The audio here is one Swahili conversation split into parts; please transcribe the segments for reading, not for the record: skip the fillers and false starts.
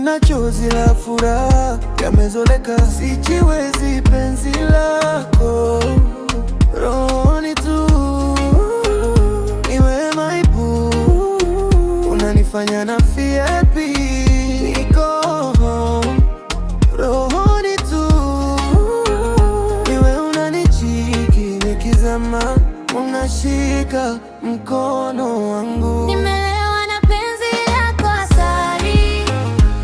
nina chozi la furaha yamezoleka, sijiwezi penzi lako rohoni tu. Niwe my boo, unanifanya na feel happy. Niko home rohoni tu, niwe unanichiki, nikizama unashika mkono wangu. Nimelewa na penzi lako asali,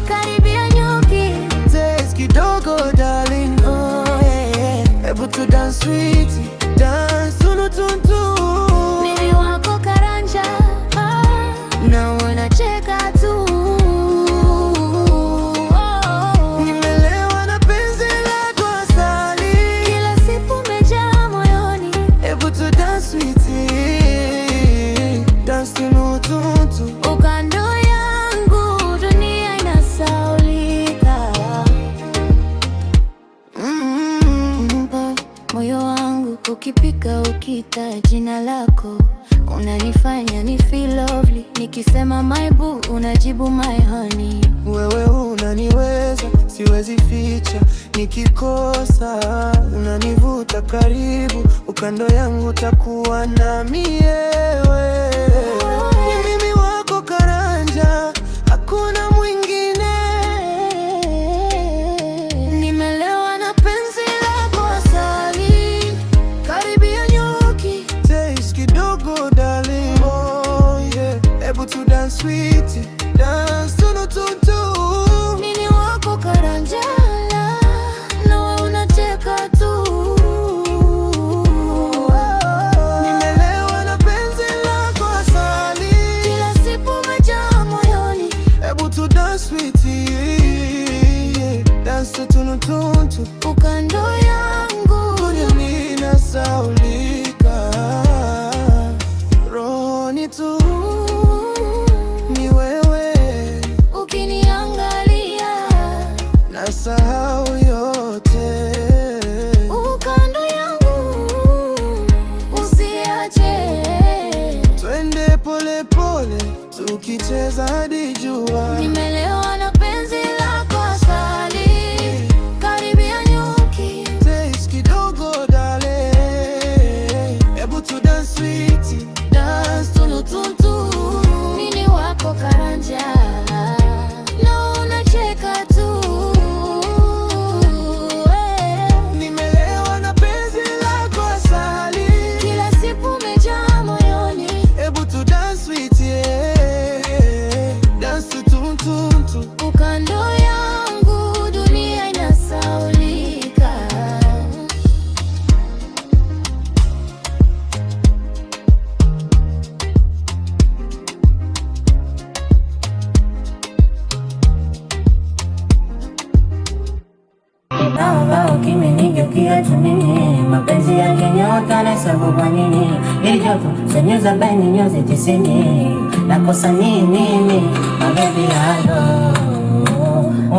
karibia nyuki. Taste kidogo darling, oh yeah. Able to dance sweetie, dance tunutuntu. Mimi wako karanja, na unacheka tu. Nimelewa na penzi lako asali, Kila siku umejaa moyoni. able to dance sweetie, dance tunutuntu. Ukando yangu dunia inasaulika. Moyo wangu ukipika, ukita jina lako, unanifanya ni feel lovely. Nikisema my boo, unajibu my honey. Wewe unaniweza, siwezi ficha, nikikosa unanivuta karibu, ukando yangu takuwa na miewe. Ni mimi wako karanja, hakuna mwingine. Nimelewa na penzi lako asali, karibia nyuki. Taste kidogo darling, oh yeah. Able to dance sweetie, dance tunutuntu. Mimi wako karanjala, nawe unacheka tu. Nimelewa na penzi lako asali, Kila siku umejaa moyoni. able to dance sweetie, yeah. Dance tunutuntu. Ukando yangu Dunia inasaulika, rohoni tu, ni wewe. ukiniangalia, Nasahau yote. ukando yangu usiache. Twende pole pole, tukicheza hadi jua. Nimelewa na penzi lako asali, karibia nyuki. Taste kidogo darling, able to dance sweetie, dance tunutuntu. Mimi wako karanja, na unacheka tu. Nimelewa na penzi lako asali, Kila siku umejaa moyoni. able to dance sweetie, yeah. Dance tunutuntu. Ukando yangu dunia inasaulika. Kibao kimenigeukia tunini, mapenzi yake nyota na sababu kwa nini? Joto senyuza bani nyuzi 90, nakosa nini mimi? Mabebi halo,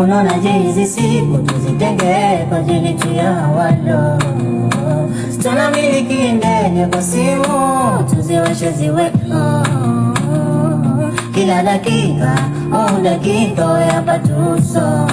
unaona je hizi siku tuzitenge kwa ajili tu ya walo. Tunamiliki ndege kwa simu, tuziwashe ziwe kila dakika, dakika ya patuso.